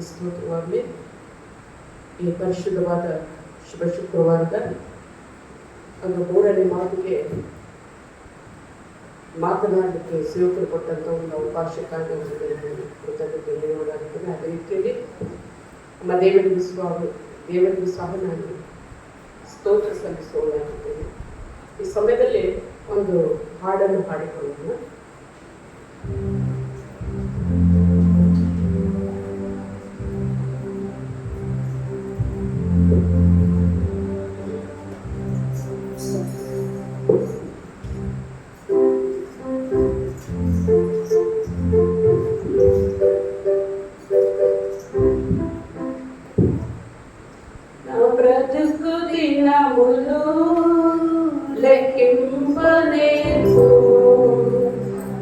ಸ್ತೋತ್ರವಾಗಲಿ. ಈ ಪರಿಶುದ್ಧವಾದ ಶುಭ ಶುಕ್ರವಾರದ ಒಂದು 3ನೇ ಮಾತಿಗೆ ಮಾತನಾಡಲಿಕ್ಕೆ ಸೇವಕರು ಕೊಟ್ಟಂಥ ಒಂದು ಅವಕಾಶಕ್ಕಾಗಿ ಒಂದು ಕೃತಜ್ಞತೆ ಹೇಳೋದಾಗ್ತದೆ. ಅದೇ ರೀತಿಯಲ್ಲಿ ನಮ್ಮ ದೇವರಿಗೂ ಸಹ ನಾನು ಸ್ತೋತ್ರ ಸಲ್ಲಿಸೋದಾಗುತ್ತೇನೆ. ಈ ಸಮಯದಲ್ಲಿ ಒಂದು ಹಾಡನ್ನು ಹಾಡಿಕೊಳ್ಳೋಣ.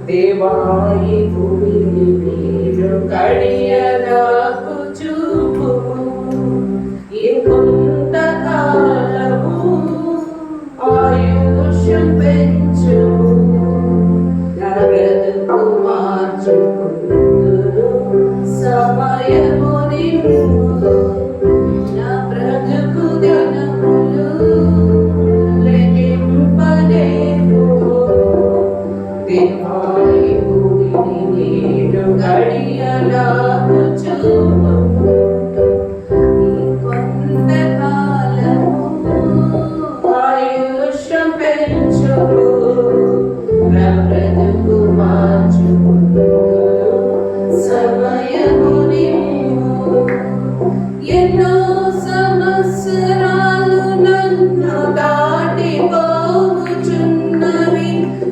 దేవాయి భూమిని నీరు కడియదాకు చూపు ఇంకొంత కాలము ఆయుష్యం పెంచు నా బ్రతుకు మార్చుకుందును సమయము నిన్ను నా బ్రతుకు దినములు లెక్కింపలేవు దేవాయి భూమిని నీరు గడియలాగు చూపు ఇంకొంత కాలము ఆయుష్యం పెంచు నా బ్రతుకు మార్చుకుందును సమయము నిన్ను ఎన్నో సంవత్సరాలు నన్ను దాటిపోవుచున్నవి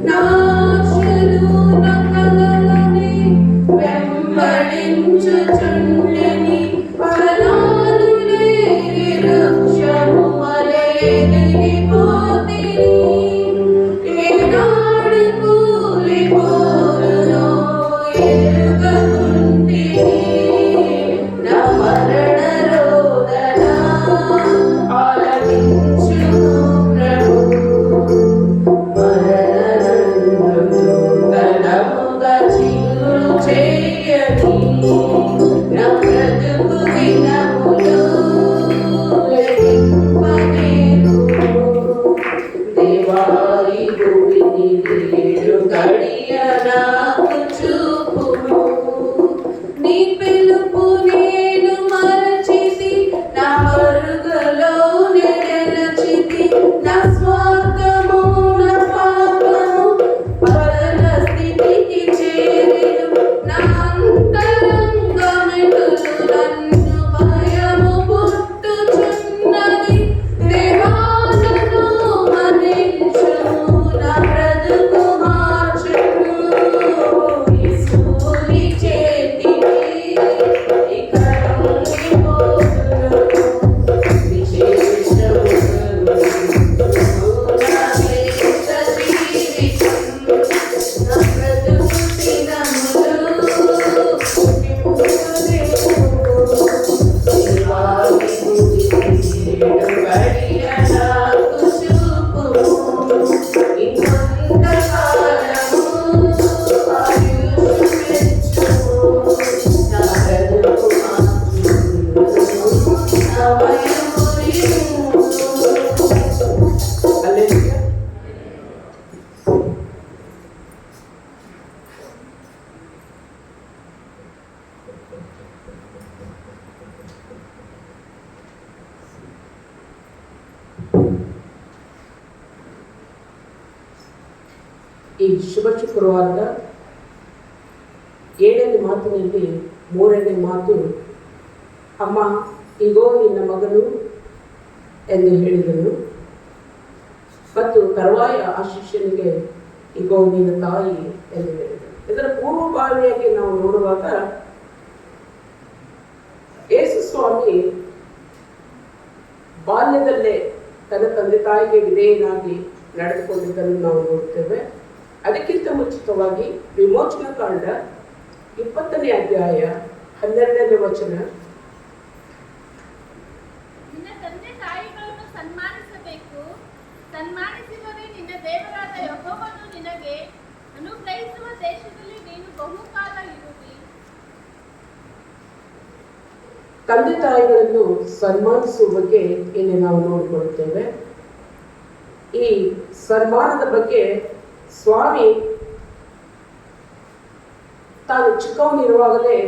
నా ఆశలు నా కలలని వెంబడించుచుండెని ఫలాలు లేని వృక్షము వలె ఎదిగిపోతిని ఏనాడు కూలిపోదునో ఎరుగకుంటిని నా మరణ రోదన ఆలకించుము ప్రభు మరణనందు తలముగా చిగురు చేయని నా బ్రతుకు దినములు లెక్కింపలేను దేవాయి భూమిని నీరు గడియ నాకు చూపుము నీ పిలుపు నేను మరచితి నా మరుగులో నిలచితి నా స్వార్థము నా పాపము పరల స్థితికి చేరెను నా అంతరంగమెటులు నన్ను భయము పుట్టుచున్నది దేవా నన్ను మన్నించుము నా బ్రతుకు మార్చుము యేసుని చేతికి ఇక లొంగిపోదును విశేషమును నా క్లేశ జీవితం నా బ్రతుకు దినములు దేవాయి భూమిని నీరు గడియ నాకు చూపుము ఇంకొంత కాలము ఆయుష్యం పెంచుము నా బ్రతుకు మార్చుము సమయము నిన్ను హల్లెలూయా. ಈ ಶುಭ ಶುಕ್ರವಾರದ 7ನೇ ಮಾತಿನಲ್ಲಿ 3ನೇ ಮಾತು, ಅಮ್ಮ ಇಗೋ ನಿನ್ನ ಮಗನು ಎಂದು ಹೇಳಿದನು. ಮತ್ತು ತರುವಾಯ ಆ ಶಿಷ್ಯನಿಗೆ ಇಗೋ ನಿನ್ನ ತಾಯಿ ಎಂದು ಹೇಳಿದನು. ಇದರ ಪೂರ್ವಭಾವಿಯಾಗಿ ನಾವು ನೋಡುವಾಗ ಯೇಸು ಸ್ವಾಮಿ ಬಾಲ್ಯದಲ್ಲೇ ತನ್ನ ತಂದೆ ತಾಯಿಗೆ ವಿಧೇಯನಾಗಿ ನಡೆದುಕೊಂಡಿದ್ದನ್ನು ನಾವು ನೋಡ್ತೇವೆ. ಅದಕ್ಕಿಂತ ಮುಂಚಿತವಾಗಿ ವಿಮೋಚನಾ ಕಾಂಡ 20ನೇ ಅಧ್ಯಾಯ 12ನೇ ವಚನ, ನಿನ್ನ ತಂದೆ ತಾಯಿಗಳನ್ನು ಸನ್ಮಾನಿಸಬೇಕು, ಸನ್ಮಾನಿಸಿದರೆ ನಿನ್ನ ದೇವರಾದ ಯೆಹೋವನು ನಿನಗೆ ಅನುಗ್ರಹಿಸುವ ದೇಶದಲ್ಲಿ ನೀನು ಬಹುಕಾಲ ಇರುವಿ. ತಂದೆ ತಾಯಿಗಳನ್ನು ಸನ್ಮಾನಿಸುವ ಬಗ್ಗೆ ಇಲ್ಲಿ ನಾವು ನೋಡಿಕೊಳ್ಳುತ್ತೇವೆ. ಈ ಸನ್ಮಾನದ ಬಗ್ಗೆ ಸ್ವಾಮಿ ತಾನು ಚಿಕ್ಕವನಿರುವಾಗಲೇ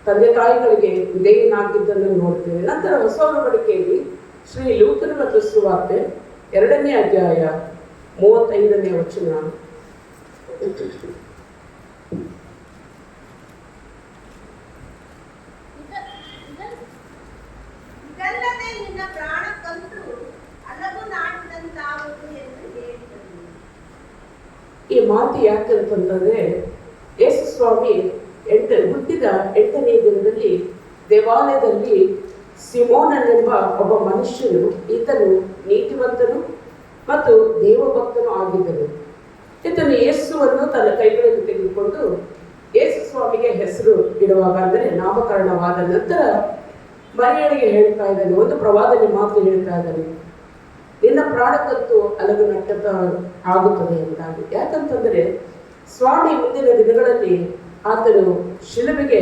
ತಂದೆ ತಾಯಿಗಳಿಗೆ ವಿಧೇಯನಾಗಿದ್ದನ್ನು ನೋಡ್ತೇವೆ. ನಂತರ ಹೊಸ ಒಡಂಬಡಿಕೆಯಲ್ಲಿ ಶ್ರೀ ಲೂಕನ ಮತ್ತು ಸುವಾರ್ತೆ 2ನೇ ಅಧ್ಯಾಯ 35ನೇ ವಚನ. ಇದಲ್ಲದೆ ನಿನ್ನ ಪ್ರಾಣಕ್ಕಂತೂ ಅಲಗು ನಾಟಿದಂತಾಗುವುದು ಎಂದು ಹೇಳಿದನು. ಈ ಮಾತು ಯಾಕಂತಂದ್ರೆ ಯೇಸು ಸ್ವಾಮಿ ಹುಟ್ಟಿದ 8ನೇ ದಿನದಲ್ಲಿ ದೇವಾಲಯದಲ್ಲಿ ಸಿಮೋನನೆಂಬ ಒಬ್ಬ ಮನುಷ್ಯನು, ಈತನು ನೀತಿವಂತನು ಮತ್ತು ದೇವಭಕ್ತನು ಆಗಿದ್ದನು. ಈತನು ಯೇಸುವನ್ನು ತನ್ನ ಕೈಗಳಲ್ಲಿ ತೆಗೆದುಕೊಂಡು ಯೇಸು ಸ್ವಾಮಿಗೆ ಹೆಸರು ಇಡುವಾಗ ಅಂದರೆ ನಾಮಕರಣವಾದ ನಂತರ ಮರಿಯಳಿಗೆ ಹೇಳ್ತಾ ಇದ್ದಾನೆ, ಒಂದು ಪ್ರವಾದನೆ ಮಾತು ಹೇಳ್ತಾ ಇದ್ದಾನೆ, ನಿನ್ನ ಪ್ರಾಣಕ್ಕಂತೂ ಅಲಗು ನಟ್ಟದ ಆಗುತ್ತದೆ ಎಂದಾಗಿ. ಯಾಕಂತಂದ್ರೆ ಸ್ವಾಮಿ ಮುಂದಿನ ದಿನಗಳಲ್ಲಿ ಆತನು ಶಿಲುಬೆಗೆ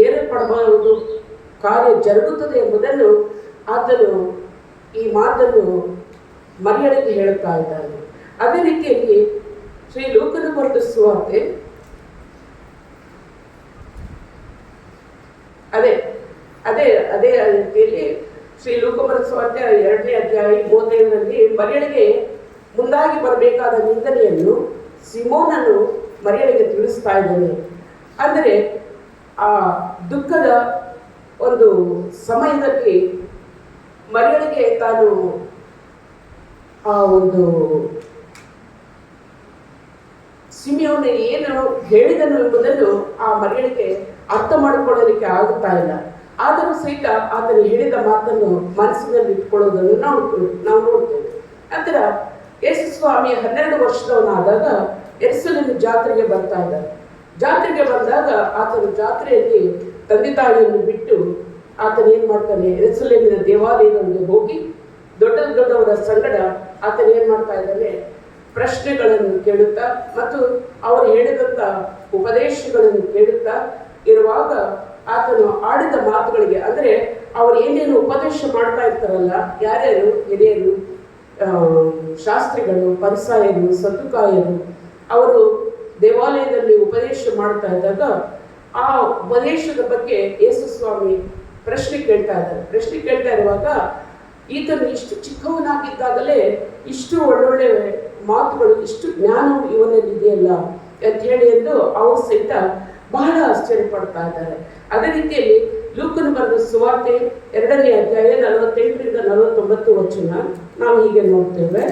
ಏರಲ್ಪಡಬಹುದು ಕಾರ್ಯ ಜರುಗುತ್ತದೆ ಎಂಬುದನ್ನು ಆತನು ಈ ಮಾತನ್ನು ಮರಿಯಳಿಗೆ ಹೇಳುತ್ತಾ ಇದ್ದಾನೆ. ಅದೇ ರೀತಿಯಲ್ಲಿ ಶ್ರೀ ಲೂಕನ ಬರೆದ ಸುವಾರ್ತೆ ಅದೇ ಅದೇ ಅದೇ ರೀತಿಯಲ್ಲಿ ಶ್ರೀ ಲೂಕ ಬರೆದ ಸುವಾರ್ತೆ 2ನೇ ಅಧ್ಯಾಯ 35ರಲ್ಲಿ ಮರಿಯಳಿಗೆ ಮುಂದಾಗಿ ಬರಬೇಕಾದ ನಿಂದನೆಯನ್ನು ಸಿಮೋನನು ಮರಿಯಳಿಗೆ ತಿಳಿಸ್ತಾ ಇದ್ದಾನೆ. ಅಂದರೆ ಆ ದುಃಖದ ಒಂದು ಸಮಯದಲ್ಲಿ ಮರಿಯಳಿಗೆ ತಾನು ಆ ಒಂದು ಸಿಮಿಯೋನ ಏನು ಹೇಳಿದನು ಎಂಬುದನ್ನು ಆ ಮರಿಯಳಿಗೆ ಅರ್ಥ ಮಾಡಿಕೊಳ್ಳಲಿಕ್ಕೆ ಆಗುತ್ತಾ ಇಲ್ಲ. ಆದರೂ ಸಹಿತ ಆತನು ಹೇಳಿದ ಮಾತನ್ನು ಮನಸ್ಸಿನಲ್ಲಿ ಇಟ್ಕೊಳ್ಳೋದನ್ನು ನಾವು ನೋಡ್ತೇವೆ. ನಂತರ ಯೇಸು ಸ್ವಾಮಿ 12 ವರ್ಷದವನಾದಾಗ ಯೆರೂಸಲೇಮ್ ಜಾತ್ರೆಗೆ ಬರ್ತಾ ಇದ್ದಾರೆ. ಜಾತ್ರೆಗೆ ಬಂದಾಗ ಆತನು ಜಾತ್ರೆಯಲ್ಲಿ ತಂದೆ ತಾಯಿಯನ್ನು ಬಿಟ್ಟು ಆತನು ಏನು ಮಾಡ್ತಾನೆ, ಯೆರೂಸಲೇಮಿನ ದೇವಾಲಯಗಳಿಗೆ ಹೋಗಿ ದೊಡ್ಡವರ ಸಂಗಡ ಆತನು ಏನು ಮಾಡ್ತಾ ಇದ್ದಾನೆ, ಪ್ರಶ್ನೆಗಳನ್ನು ಕೇಳುತ್ತಾ ಮತ್ತು ಅವರು ಹೇಳಿದಂಥ ಉಪದೇಶಗಳನ್ನು ಕೇಳುತ್ತಾ ಇರುವಾಗ ಆತನು ಆಡಿದ ಮಾತುಗಳಿಗೆ, ಅಂದರೆ ಅವರು ಏನೇನು ಉಪದೇಶ ಮಾಡ್ತಾ ಇರ್ತಾರಲ್ಲ, ಯಾರ್ಯಾರು ಹಿರಿಯರು, ಶಾಸ್ತ್ರಿಗಳು, ಪರಿಸಾಯರು, ಸದ್ದುಕಾಯರು, ಅವರು ದೇವಾಲಯದಲ್ಲಿ ಉಪದೇಶ ಮಾಡ್ತಾ ಇದ್ದಾಗ ಆ ಉಪದೇಶದ ಬಗ್ಗೆ ಯೇಸು ಸ್ವಾಮಿ ಪ್ರಶ್ನೆ ಕೇಳ್ತಾ ಇದ್ದಾರೆ. ಪ್ರಶ್ನೆ ಕೇಳ್ತಾ ಇರುವಾಗ ಈತನು ಇಷ್ಟು ಚಿಕ್ಕವನಾಗಿದ್ದಾಗಲೇ ಇಷ್ಟು ಒಳ್ಳೊಳ್ಳೆ ಮಾತುಗಳು, ಇಷ್ಟು ಜ್ಞಾನವು ಇವನಲ್ಲಿ ಇದೆಯಲ್ಲ ಅಂತ ಹೇಳಿ ಎಂದು ಅವರು ಸಹಿತ ಬಹಳ ಆಶ್ಚರ್ಯಪಡ್ತಾ ಇದ್ದಾರೆ. ಅದೇ ರೀತಿಯಲ್ಲಿ ಲೂಕನು ಬರೆದ ಸುವಾರ್ತೆ 2ನೇ ಅಧ್ಯಾಯ 48ರಿಂದ 49 ವಚನ ನಾವು ಹೀಗೆ ನೋಡ್ತೇವೆ.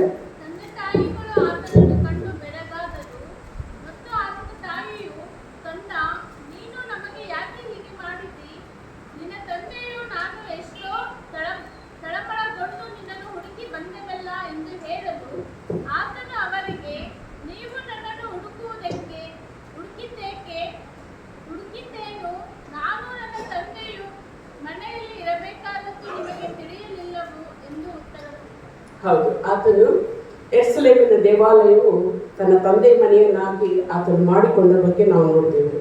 ತಂದೆ ತಾಯಿಗಳು ಆತನನ್ನು ಕಂಡು ಬೆರಗಾದರು ಮತ್ತು ಆತನ ತಾಯಿಯು, ಕಂದ, ನೀನು ನಮಗೆ ಯಾಕೆ ಹೀಗೆ ಮಾಡಿದಿ? ನಿನ್ನ ತಂದೆಯು ನಾನು ಎಷ್ಟೋ ತಳಮಳಗೊಂಡು ನಿನ್ನನ್ನು ಹುಡುಕಿ ಬಂದೆವಲ್ಲ ಎಂದು ಹೇಳಲು, ಆತನು ಅವರಿಗೆ, ನೀವು ನನ್ನನ್ನು ಹುಡುಕಿದ್ದೇನು? ನಾನು ನನ್ನ ತಂದೆಯು ಮನೆಯಲ್ಲಿ ಇರಬೇಕಾದದ್ದು ನಿಮಗೆ ತಿಳಿಯಲಿಲ್ಲವು ಎಂದು ಉತ್ತರ. ಹೌದು, ಆತನು ಯೆರೂಸಲೇಮಿನ ದೇವಾಲಯವು ತನ್ನ ತಂದೆ ಮನೆಯನ್ನಾಗಿ ಆತನು ಮಾಡಿಕೊಂಡ ಬಗ್ಗೆ ನಾವು ನೋಡ್ತೇವೆ.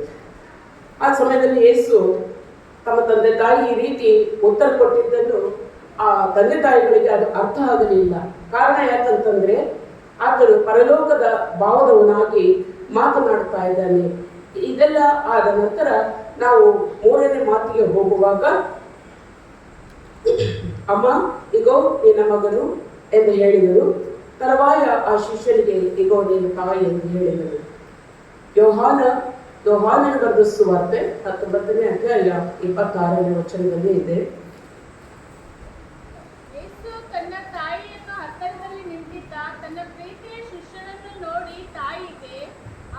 ಆ ಸಮಯದಲ್ಲಿ ಯೇಸು ತಮ್ಮ ತಂದೆ ತಾಯಿ ಈ ರೀತಿ ಉತ್ತರ ಕೊಟ್ಟಿದ್ದನ್ನು ಆ ತಂದೆ ತಾಯಿಗಳಿಗೆ ಅದು ಅರ್ಥ ಆಗಲಿಲ್ಲ. ಕಾರಣ ಯಾಕಂತಂದ್ರೆ ಆತನು ಪರಲೋಕದ ಭಾವದವನಾಗಿ ಮಾತನಾಡ್ತಾ ಇದ್ದಾನೆ. ಇದೆಲ್ಲ ಆದ ನಂತರ ನಾವು 3ನೇ ಮಾತಿಗೆ ಹೋಗುವಾಗ, ಅಮ್ಮ ಇಗೋ ನಿನ್ನ ಮಗನು ಎಂದು ಹೇಳಿದರು. ತರುವಾಯ ಆ ಶಿಷ್ಯನಿಗೆ ಇಗೋ ನಿನ್ನ ತಾಯಿ ಎಂದು ಹೇಳಿದರು. ಯೋಹಾನನ ಬರೆದ ಸುವಾರ್ತೆ 19ನೇ ಅಧ್ಯಾಯ 26ನೇ ವಚನದಲ್ಲಿ ಇದೆ. ಯೇಸು ತನ್ನ ತಾಯಿಯನ್ನು ಹತ್ತಿರದಲ್ಲಿ ನಿಂತಿದ್ದ ತನ್ನ ಪ್ರೀತಿಯ ಶಿಷ್ಯನನ್ನು ನೋಡಿ ತಾಯಿಗೆ,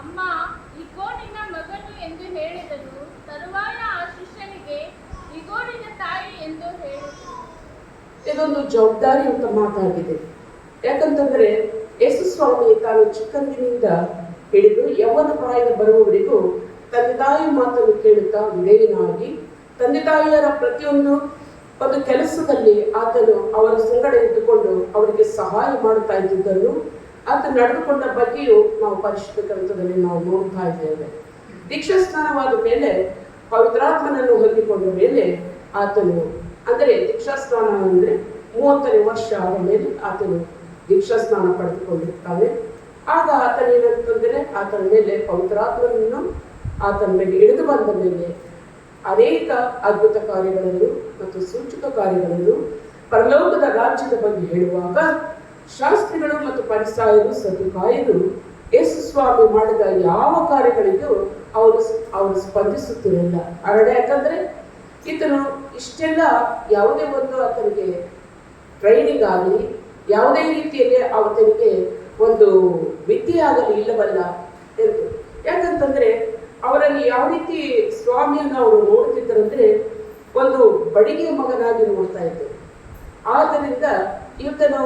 ಅಮ್ಮ ಇಗೋ ನಿನ್ನ ಮಗನು ಎಂದು ಹೇಳಿದನು. ತರುವಾಯ ಆ ಶಿಷ್ಯನಿಗೆ, ಇಗೋ ನಿನ್ನ ತಾಯಿ ಎಂದು ಹೇಳಿದನು. ಇದೊಂದು ಜವಾಬ್ದಾರಿಯುತ ಮಾತಾಗಿದೆ. ಯಾಕಂತಂದ್ರೆ ಯೇಸು ಸ್ವಾಮಿ ತಾನು ಚಿಕ್ಕಂದಿನಿಂದ ಹಿಡಿದು ಯೌವನ ಪ್ರಾಯದ ಬರುವವರೆಗೂ ತಂದೆ ತಾಯಿ ಮಾತನ್ನು ಕೇಳುತ್ತಾ ವಿಧೇಯನಾಗಿ, ತಂದೆ ತಾಯಿಯರ ಪ್ರತಿಯೊಂದು ಒಂದು ಕೆಲಸದಲ್ಲಿ ಆತನು ಅವರ ಸಂಗಡ ಇದ್ದುಕೊಂಡು ಅವರಿಗೆ ಸಹಾಯ ಮಾಡುತ್ತಾ ಇದ್ದುದನ್ನು ಆತ ನಡೆದುಕೊಂಡ ಬಗ್ಗೆಯೂ ನಾವು ಪರಿಶುದ್ಧ ಗ್ರಂಥದಲ್ಲಿ ನಾವು ನೋಡ್ತಾ ಇದ್ದೇವೆ. ದೀಕ್ಷಾ ಸ್ನಾನವಾದ ಮೇಲೆ ಪವಿತ್ರಾತ್ಮನನ್ನು ಹೊಂದಿಕೊಂಡ ಮೇಲೆ ಆತನು ಅಂದರೆ ದೀಕ್ಷಾಸ್ನಾನ ಅಂದರೆ 30ನೇ ವರ್ಷ ಆದ ಮೇಲೆ ಆತನು ದೀಕ್ಷಾಸ್ನಾನ ಪಡೆದುಕೊಂಡಿರ್ತಾನೆ. ಆಗ ಆತನೇನಂತಂದರೆ ಆತನ ಮೇಲೆ ಪವಿತ್ರಾತ್ಮನನ್ನು ಆತನ ಮೇಲೆ ಇಳಿದು ಬಂದ ಮೇಲೆ ಅನೇಕ ಅದ್ಭುತ ಕಾರ್ಯಗಳನ್ನು ಮತ್ತು ಸೂಚಕ ಕಾರ್ಯಗಳನ್ನು ಪರಲೋಕದ ರಾಜ್ಯದ ಬಗ್ಗೆ ಹೇಳುವಾಗ ಶಾಸ್ತ್ರಿಗಳು ಮತ್ತು ಪರಿಸಾಯರು ಸದ್ದುಕಾಯರು ಯೇಸು ಸ್ವಾಮಿ ಮಾಡಿದ ಯಾವ ಕಾರ್ಯಗಳಿಗೂ ಅವರು ಸ್ಪಂದಿಸುತ್ತಿರಲಿಲ್ಲ. ಯಾಕಂದ್ರೆ ಈತನು ಇಷ್ಟೆಲ್ಲ ಯಾವುದೇ ಒಂದು ಆತನಿಗೆ ಟ್ರೈನಿಂಗ್ ಆಗಲಿ ಯಾವುದೇ ರೀತಿಯಲ್ಲಿ ಆತನಿಗೆ ಒಂದು ವಿದ್ಯೆ ಆಗಲಿ ಇಲ್ಲವಲ್ಲ ಎಂದು. ಯಾಕಂತಂದ್ರೆ ಅವರಲ್ಲಿ ಯಾವ ರೀತಿ ಸ್ವಾಮಿಯನ್ನು ಅವರು ನೋಡ್ತಿದ್ದರಂದ್ರೆ ಒಂದು ಬಡಿಗೆ ಮಗನಾಗಿ ನೋಡ್ತಾ ಇದ್ದರು. ಆದ್ದರಿಂದ ಈತನು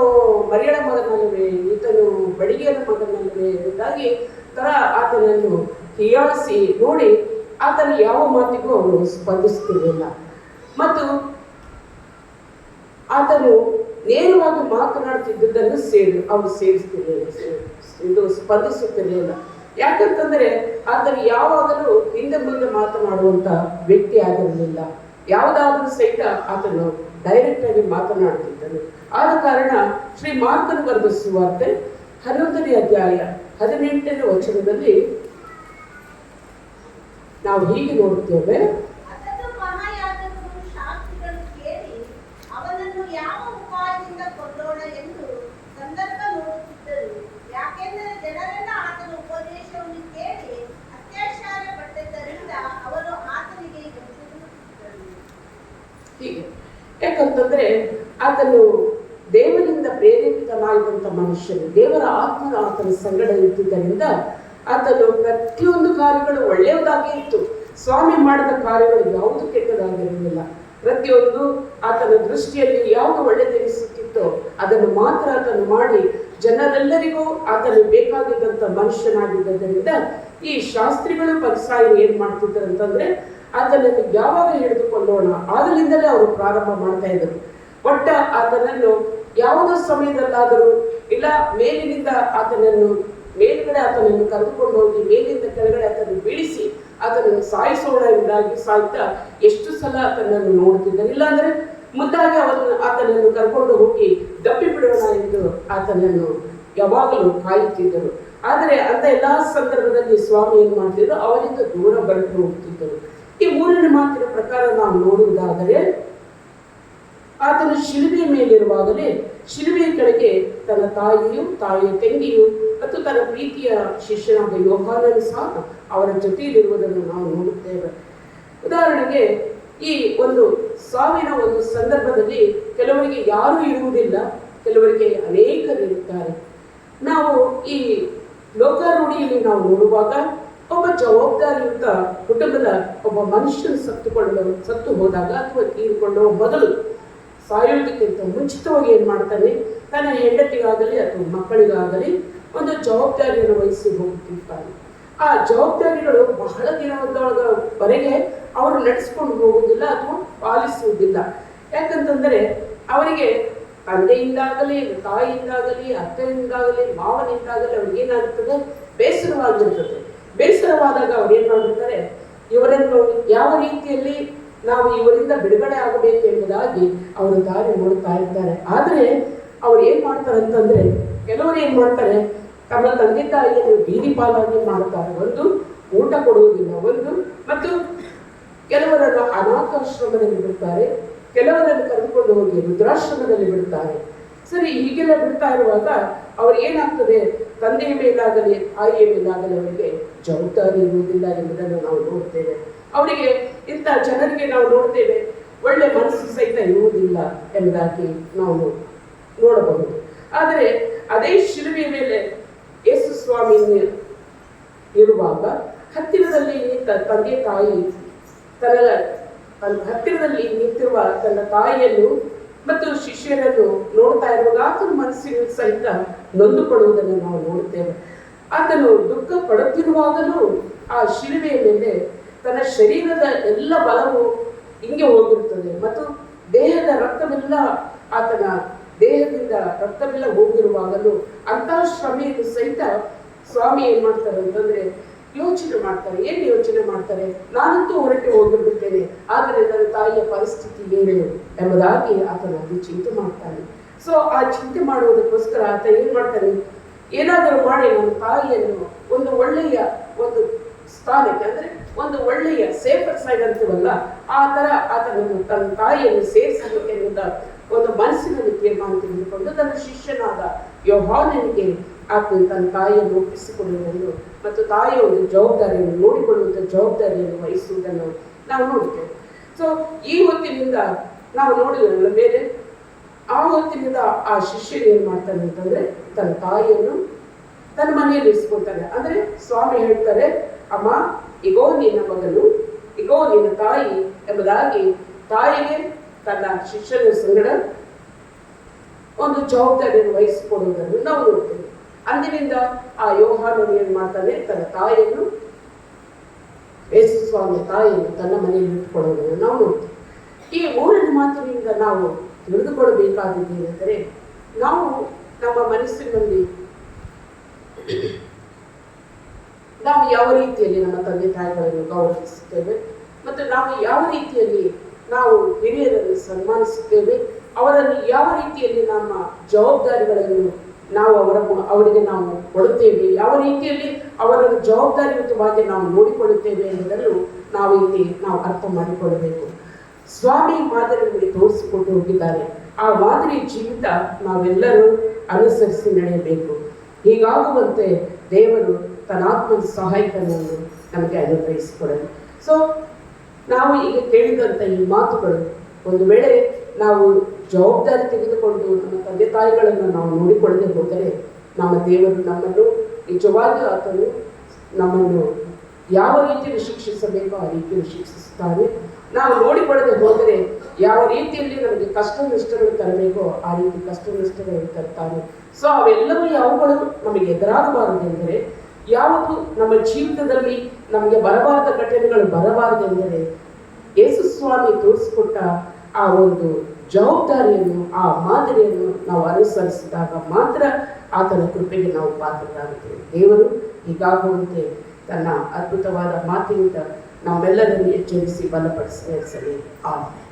ಮರಿಯಳ ಮಗನಲ್ಲವೇ, ಈತನು ಬಡಿಗೆಯ ಮಗನಲ್ಲವೇ ಎಂಬುದಾಗಿ ತರ ಆತನನ್ನು ಹೀಯಾಳಿಸಿ ನೋಡಿ ಆತನ ಯಾವ ಮಾತಿಗೂ ಅವರು ಸ್ಪಂದಿಸ್ತಿರಲಿಲ್ಲ. ಮತ್ತು ಆತನು ನೇರವಾಗಿ ಮಾತನಾಡ್ತಿದ್ದುದನ್ನು ಅವರು ಸೇರಿಸ್ತಿರಲಿಲ್ಲ, ಸ್ಪಂದಿಸುತ್ತಿರಲಿಲ್ಲ. ಯಾಕಂತಂದ್ರೆ ಆತನು ಯಾವಾಗಲೂ ಹಿಂದೆ ಮುಂದೆ ಮಾತನಾಡುವಂತ ವ್ಯಕ್ತಿ ಆಗಿರಲಿಲ್ಲ. ಯಾವುದಾದ್ರೂ ಸಹಿತ ಆತನು ಡೈರೆಕ್ಟ್ ಆಗಿ ಮಾತನಾಡುತ್ತಿದ್ದನು. ಆದ ಕಾರಣ ಶ್ರೀ ಮಾರ್ಕನು ಬರೆದ ಸುವಾರ್ತೆ 11ನೇ ಅಧ್ಯಾಯ 18ನೇ ವಚನದಲ್ಲಿ ನಾವು ಹೀಗೆ ನೋಡುತ್ತೇವೆ. ಅದನ್ನು ಮಹಾಯಾಜಕರು ಶಾಸ್ತ್ರಿಗಳು ಕೇಳಿ ಅವನನ್ನು ಯಾವ ಉಪಾಯದಿಂದ ಕೊಲ್ಲೋಣ ಎಂದು ಸಂದರ್ಭ ನೋಡುತ್ತಿದ್ದರು. ಯಾಕೆಂದರೆ ಜನರೆಲ್ಲ ಆತನ ಉಪದೇಶವನ್ನು ಕೇಳಿ ಅತ್ಯಾಚಾರ ಪಟ್ಟಿದ್ದರಿಂದ ಅವರು ಆತನಿಗೆ ಎದುರಿಸುತ್ತಿದ್ದರು. ಹೀಗೆ ಯಾಕಂತಂದ್ರೆ ಆತನು ದೇವರಿಂದ ಪ್ರೇರೇಪಿತನಾಗಿದ್ದಂಥ ಮನುಷ್ಯನು, ದೇವರ ಆತ್ಮನ ಆತನ ಸಂಗಡ ಇದ್ದುದರಿಂದ ಆತನು ಪ್ರತಿಯೊಂದು ಕಾರ್ಯಗಳು ಒಳ್ಳೆಯದಾಗೇ ಇತ್ತು. ಸ್ವಾಮಿ ಮಾಡಿದ ಕಾರ್ಯಗಳು ಯಾವುದು ಕೆಟ್ಟದಾಗಿರಲಿಲ್ಲ. ಪ್ರತಿಯೊಂದು ಆತನ ದೃಷ್ಟಿಯಲ್ಲಿ ಯಾವುದು ಒಳ್ಳೆಯದೆನಿಸುತ್ತಿತ್ತೋ ಅದನ್ನು ಮಾತ್ರ ಆತನು ಮಾಡಿ ಜನರೆಲ್ಲರಿಗೂ ಆತನು ಬೇಕಾಗಿದ್ದಂಥ ಮನುಷ್ಯನಾಗಿದ್ದರಿಂದ ಈ ಶಾಸ್ತ್ರಿಗಳು ಪರಿಸಾಯರು ಏನ್ ಮಾಡ್ತಿದ್ದಾರೆ ಅಂತಂದ್ರೆ ಆತನನ್ನು ಯಾವಾಗ ಹಿಡಿದುಕೊಳ್ಳೋಣ ಆಗಲಿಂದಲೇ ಅವರು ಪ್ರಾರಂಭ ಮಾಡ್ತಾ ಇದ್ದರು. ಒಟ್ಟ ಆತನನ್ನು ಯಾವುದೋ ಸಮಯದಲ್ಲಾದರೂ ಇಲ್ಲ ಮೇಲಿನಿಂದ ಮೇಲ್ಗಡೆ ಆತನನ್ನು ಕರೆದುಕೊಂಡು ಹೋಗಿ ಮೇಲಿಂದ ಕೆಳಗಡೆ ಆತನನ್ನು ಬೀಳಿಸಿ ಆತನನ್ನು ಸಾಯಿಸೋಣ ಎಂದಾಗಿ ಸಾಯ್ತಾ ಎಷ್ಟು ಸಲ ಆತನನ್ನು ನೋಡುತ್ತಿದ್ದರು. ಇಲ್ಲಾಂದ್ರೆ ಮುದ್ದಾಗಿ ಆತನನ್ನು ಕರ್ಕೊಂಡು ಹೋಗಿ ದಪ್ಪಿ ಬಿಡೋಣ ಎಂದು ಆತನನ್ನು ಯಾವಾಗಲೂ ಕಾಯುತ್ತಿದ್ದರು. ಆದರೆ ಅಂತ ಎಲ್ಲಾ ಸಂದರ್ಭದಲ್ಲಿ ಸ್ವಾಮಿ ಏನ್ ಮಾಡ್ತಿದ್ರು, ಅವರಿಂದ ದೂರ ಬರಲು ಹೋಗ್ತಿದ್ದರು. ಈ 3ನೇ ಮಾತಿನ ಪ್ರಕಾರ ನಾವು ನೋಡುವುದಾದರೆ ಆತನು ಶಿಲುಬೆಯ ಮೇಲಿರುವಾಗಲೇ ಶಿಲುಬೆಯ ಕೆಳಗೆ ತನ್ನ ತಾಯಿಯು, ತಾಯಿಯ ತಂಗಿಯು ಮತ್ತು ತನ್ನ ಪ್ರೀತಿಯ ಶಿಷ್ಯನಾದ ಯೋಹಾನನು ಸಹ ಅವರ ಜೊತೆಯಲ್ಲಿರುವುದನ್ನು ನಾವು ನೋಡುತ್ತೇವೆ. ಉದಾಹರಣೆಗೆ ಈ ಒಂದು ಸಾವಿನ ಒಂದು ಸಂದರ್ಭದಲ್ಲಿ ಕೆಲವರಿಗೆ ಯಾರೂ ಇರುವುದಿಲ್ಲ, ಕೆಲವರಿಗೆ ಅನೇಕರಿರುತ್ತಾರೆ. ನಾವು ಈ ಲೋಕಾರೂಢಿಯಲ್ಲಿ ನಾವು ನೋಡುವಾಗ ಒಬ್ಬ ಜವಾಬ್ದಾರಿಯುತ ಕುಟುಂಬದ ಒಬ್ಬ ಮನುಷ್ಯನು ಸತ್ತು ಹೋದಾಗ ಅಥವಾ ತೀರಿಕೊಳ್ಳುವ ಮೊದಲು ಸಾಯುವುದಕ್ಕಿಂತ ಮುಂಚಿತವಾಗಿ ಏನ್ ಮಾಡ್ತಾನೆ, ತನ್ನ ಹೆಂಡತಿಗಾಗಲಿ ಅಥವಾ ಮಕ್ಕಳಿಗಾಗಲಿ ಒಂದು ಜವಾಬ್ದಾರಿಯನ್ನು ವಹಿಸಿ ಹೋಗುತ್ತಿರ್ತಾನೆ. ಆ ಜವಾಬ್ದಾರಿಗಳು ಬಹಳ ದಿನದವರೆಗೆ ಅವರು ನಡೆಸ್ಕೊಂಡು ಹೋಗುವುದಿಲ್ಲ ಅಥವಾ ಪಾಲಿಸುವುದಿಲ್ಲ. ಯಾಕಂತಂದ್ರೆ ಅವರಿಗೆ ತಂದೆಯಿಂದಾಗಲಿ, ತಾಯಿಯಿಂದಾಗಲಿ, ಅತ್ತೆಯಿಂದಾಗಲಿ, ಮಾವನಿಂದಾಗಲಿ ಅವ್ರಿಗೆ ಏನಾಗುತ್ತದೆ, ಬೇಸರವಾಗಿರ್ತದೆ. ಬೇಸರವಾದಾಗ ಅವ್ರು ಏನ್ ಮಾಡಿರ್ತಾರೆ, ಇವರನ್ನು ಯಾವ ರೀತಿಯಲ್ಲಿ ನಾವು ಇವರಿಂದ ಬಿಡುಗಡೆ ಆಗಬೇಕು ಎಂಬುದಾಗಿ ಅವರು ದಾರಿ ನೋಡ್ತಾ ಇರ್ತಾರೆ. ಆದರೆ ಅವ್ರು ಏನ್ ಮಾಡ್ತಾರೆ ಅಂತಂದ್ರೆ, ಕೆಲವರು ಏನ್ ಮಾಡ್ತಾರೆ, ತಮ್ಮ ತಂದೆ ತಾಯಿಯನ್ನು ಬೀದಿ ಪಾಲಾಗಿ ಮಾಡ್ತಾರೆ. ಒಂದು ಊಟ ಕೊಡುವುದಿಲ್ಲ, ಒಂದು ಮತ್ತು ಕೆಲವರನ್ನು ಅನಾಥಾಶ್ರಮದಲ್ಲಿ ಬಿಡ್ತಾರೆ, ಕೆಲವರನ್ನು ಕರೆದುಕೊಂಡು ಹೋಗಿ ವೃದ್ಧಾಶ್ರಮದಲ್ಲಿ ಬಿಡ್ತಾರೆ. ಸರಿ, ಹೀಗೆಲ್ಲ ಬಿಡ್ತಾ ಇರುವಾಗ ಅವ್ರು ಏನಾಗ್ತದೆ, ತಂದೆಯ ಮೇಲಾಗಲಿ ತಾಯಿಯ ಮೇಲಾಗಲಿ ಅವರಿಗೆ ಜವಾಬ್ದಾರಿ ಇರುವುದಿಲ್ಲ ಎಂಬುದನ್ನು ನಾವು ನೋಡ್ತೇವೆ. ಅವರಿಗೆ ಇಂಥ ಜನರಿಗೆ ನಾವು ನೋಡ್ತೇವೆ ಒಳ್ಳೆ ಮನಸ್ಸು ಸಹಿತ ಇರುವುದಿಲ್ಲ ಎಂಬುದಾಗಿ ನಾವು ನೋಡಬಹುದು. ಆದರೆ ಅದೇ ಶಿಲುಬೆಯ ಮೇಲೆ ಯೇಸು ಸ್ವಾಮಿ ಇರುವಾಗ ಹತ್ತಿರದಲ್ಲಿ ನಿಂತ ತಂದೆ ತಾಯಿ ಹತ್ತಿರದಲ್ಲಿ ನಿಂತಿರುವ ತನ್ನ ತಾಯಿಯನ್ನು ಮತ್ತು ಶಿಷ್ಯರನ್ನು ನೋಡ್ತಾ ಇರುವಾಗ ಆತನ ಮನಸ್ಸಿನ ಸಹಿತ ನೊಂದುಕೊಳ್ಳುವುದನ್ನು ನಾವು ನೋಡುತ್ತೇವೆ. ಆತನು ದುಃಖ ಪಡುತ್ತಿರುವಾಗಲೂ ಆ ಶಿಲುಬೆಯ ಮೇಲೆ ತನ್ನ ಶರೀರದ ಎಲ್ಲ ಬಲವು ಹಿಂಗೆ ಹೋಗಿರುತ್ತದೆ ಮತ್ತು ದೇಹದ ರಕ್ತವೆಲ್ಲ ಆತನ ದೇಹದಿಂದ ರಕ್ತವೆಲ್ಲ ಹೋಗಿರುವಾಗಲೂ ಅಂತಹ ಶ್ರಮೆಯನ್ನು ಸಹಿತ ಸ್ವಾಮಿ ಏನ್ ಮಾಡ್ತಾರೆ ಅಂತಂದ್ರೆ ಯೋಚನೆ ಮಾಡ್ತಾರೆ. ಏನು ಯೋಚನೆ ಮಾಡ್ತಾರೆ? ನಾನಂತೂ ಹೊರಟು ಹೋಗಿಬಿಡ್ತೇನೆ, ಆದರೆ ನನ್ನ ತಾಯಿಯ ಪರಿಸ್ಥಿತಿ ಏನು ಎಂಬುದಾಗಿ ಆತನಲ್ಲಿ ಚಿಂತೆ ಮಾಡ್ತಾನೆ. ಸೊ ಆ ಚಿಂತೆ ಮಾಡುವುದಕ್ಕೋಸ್ಕರ ಆತ ಏನ್ ಮಾಡ್ತಾನೆ? ಏನಾದರೂ ಮಾಡಿ ನನ್ನ ತಾಯಿಯನ್ನು ಒಂದು ಒಳ್ಳೆಯ ಒಂದು ಸ್ಥಾನಕ್ಕೆ, ಅಂದ್ರೆ ಒಂದು ಒಳ್ಳೆಯ ಸೇಫರ್ ಸೈಡ್ ಅಂತೀವಲ್ಲ, ಆ ತರ ಆತನನ್ನು ತನ್ನ ತಾಯಿಯನ್ನು ಸೇರಿಸಲಿಕ್ಕೆ ಒಂದು ಮನಸ್ಸಿನಲ್ಲಿ ತೀರ್ಮಾನ ತೆಗೆದುಕೊಂಡು ತನ್ನ ಶಿಷ್ಯನಾದ ಯೋಹಾನನಿಗೆ ಆತನು ತನ್ನ ತಾಯಿಯನ್ನು ಒಪ್ಪಿಸಿಕೊಳ್ಳುವುದನ್ನು ಮತ್ತು ತಾಯಿಯ ಒಂದು ಜವಾಬ್ದಾರಿಯನ್ನು ನೋಡಿಕೊಳ್ಳುವಂಥ ಜವಾಬ್ದಾರಿಯನ್ನು ವಹಿಸುವುದನ್ನು ನಾವು ನೋಡ್ತೇವೆ. ಸೊ ಈ ಹೊತ್ತಿನಿಂದ ನಾವು ನೋಡಿದ ಮೇಲೆ ಆ ಹೊತ್ತಿನಿಂದ ಆ ಶಿಷ್ಯನು ಏನ್ ಮಾಡ್ತಾನೆ ಅಂತಂದ್ರೆ ತನ್ನ ತಾಯಿಯನ್ನು ತನ್ನ ಮನೆಯಲ್ಲಿ ಇರಿಸ್ಕೊಳ್ತಾನೆ. ಅಂದ್ರೆ ಸ್ವಾಮಿ ಹೇಳ್ತಾರೆ, ಅಮ್ಮ ಇಗೋ ನಿನ್ನ ಮಗನು, ಇಗೋ ನಿನ್ನ ತಾಯಿ ಎಂಬುದಾಗಿ ತಾಯಿಗೆ ತನ್ನ ಶಿಷ್ಯನ ಸಂಗಡ ಒಂದು ಜವಾಬ್ದಾರಿಯನ್ನು ವಹಿಸಿಕೊಡುವುದನ್ನು ನಾವು ನೋಡ್ತೇವೆ. ಅಂದಿನಿಂದ ಆ ಯೋಹಾನನು ಏನ್ ಮಾಡ್ತಾನೆ? ತನ್ನ ತಾಯಿಯನ್ನು, ಯೇಸು ಸ್ವಾಮಿಯ ತಾಯಿಯನ್ನು ತನ್ನ ಮನೆಯಲ್ಲಿ ಇಟ್ಟುಕೊಳ್ಳುವುದನ್ನು ನಾವು ನೋಡ್ತೇವೆ. ಈ ಮೂರನೇ ಮಾತಿನಿಂದ ನಾವು ತಿಳಿದುಕೊಳ್ಳಬೇಕಾದದ್ದು ಏನೆಂದರೆ, ನಾವು ನಮ್ಮ ಮನಸ್ಸಿನಲ್ಲಿ ನಾವು ಯಾವ ರೀತಿಯಲ್ಲಿ ನಮ್ಮ ತಂದೆ ತಾಯಿಗಳನ್ನು ಗೌರವಿಸುತ್ತೇವೆ ಮತ್ತು ನಾವು ಯಾವ ರೀತಿಯಲ್ಲಿ ನಾವು ಹಿರಿಯರನ್ನು ಸನ್ಮಾನಿಸುತ್ತೇವೆ, ಅವರನ್ನು ಯಾವ ರೀತಿಯಲ್ಲಿ ನಮ್ಮ ಜವಾಬ್ದಾರಿಗಳನ್ನು ನಾವು ಅವರಿಗೆ ನಾವು ಕೊಡುತ್ತೇವೆ, ಯಾವ ರೀತಿಯಲ್ಲಿ ಅವರನ್ನು ಜವಾಬ್ದಾರಿಯುತವಾಗಿ ನಾವು ನೋಡಿಕೊಳ್ಳುತ್ತೇವೆ ಎಂಬುದನ್ನು ನಾವು ಇಲ್ಲಿ ಅರ್ಥ ಮಾಡಿಕೊಳ್ಳಬೇಕು. ಸ್ವಾಮಿ ಮಾದರಿ ನಮಗೆ ತೋರಿಸಿಕೊಟ್ಟು ಹೋಗಿದ್ದಾರೆ. ಆ ಮಾದರಿ ಜೀವಿತ ನಾವೆಲ್ಲರೂ ಅನುಸರಿಸಿ ನಡೆಯಬೇಕು. ಹೀಗಾಗುವಂತೆ ದೇವರು ತನ್ನ ಆತ್ಮದ ಸಹಾಯಕನನ್ನು ನಮಗೆ ಅನುಗ್ರಹಿಸಿಕೊಡಲಿ. ಸೊ ನಾವು ಈಗ ಕೇಳಿದಂಥ ಈ ಮಾತುಗಳು, ಒಂದು ವೇಳೆ ನಾವು ಜವಾಬ್ದಾರಿ ತೆಗೆದುಕೊಂಡು ನಮ್ಮ ತಂದೆ ತಾಯಿಗಳನ್ನು ನಾವು ನೋಡಿಕೊಳ್ಳದೆ ಹೋದರೆ, ನಮ್ಮ ದೇವರು ನಮ್ಮನ್ನು ನಿಜವಾಗಿ ಆತನು ನಮ್ಮನ್ನು ಯಾವ ರೀತಿಯಲ್ಲಿ ಶಿಕ್ಷಿಸಬೇಕೋ ಆ ರೀತಿಯಲ್ಲಿ ಶಿಕ್ಷಿಸುತ್ತಾನೆ. ನಾವು ನೋಡಿಕೊಳ್ಳದೆ ಹೋದರೆ ಯಾವ ರೀತಿಯಲ್ಲಿ ನಮಗೆ ಕಷ್ಟ ನಷ್ಟಗಳು ತರಬೇಕೋ ಆ ರೀತಿ ಕಷ್ಟ ನಷ್ಟಗಳನ್ನು ತರ್ತಾನೆ. ಸೊ ಅವೆಲ್ಲವೂ ಯಾವುಗಳು ನಮಗೆ ಎದುರಾಗಬಾರದು ಎಂದರೆ, ಯಾವುದು ನಮ್ಮ ಜೀವಿತದಲ್ಲಿ ನಮಗೆ ಬರಬಾರದ ಘಟನೆಗಳು ಬರಬಾರದೆಂದರೆ, ಯೇಸು ಸ್ವಾಮಿ ತೋರಿಸಿಕೊಟ್ಟ ಆ ಒಂದು ಜವಾಬ್ದಾರಿಯನ್ನು, ಆ ಮಾದರಿಯನ್ನು ನಾವು ಅನುಸರಿಸಿದಾಗ ಮಾತ್ರ ಆತನ ಕೃಪೆಗೆ ನಾವು ಪಾತ್ರರಾಗುತ್ತೇವೆ. ದೇವರು ಹೀಗಾಗುವಂತೆ ತನ್ನ ಅದ್ಭುತವಾದ ಮಾತಿನಿಂದ ನಮ್ಮೆಲ್ಲರನ್ನು ಎಚ್ಚರಿಸಿ ಬಲಪಡಿಸಿ ನಡೆಸಲಿ. ಆಮೇಲೆ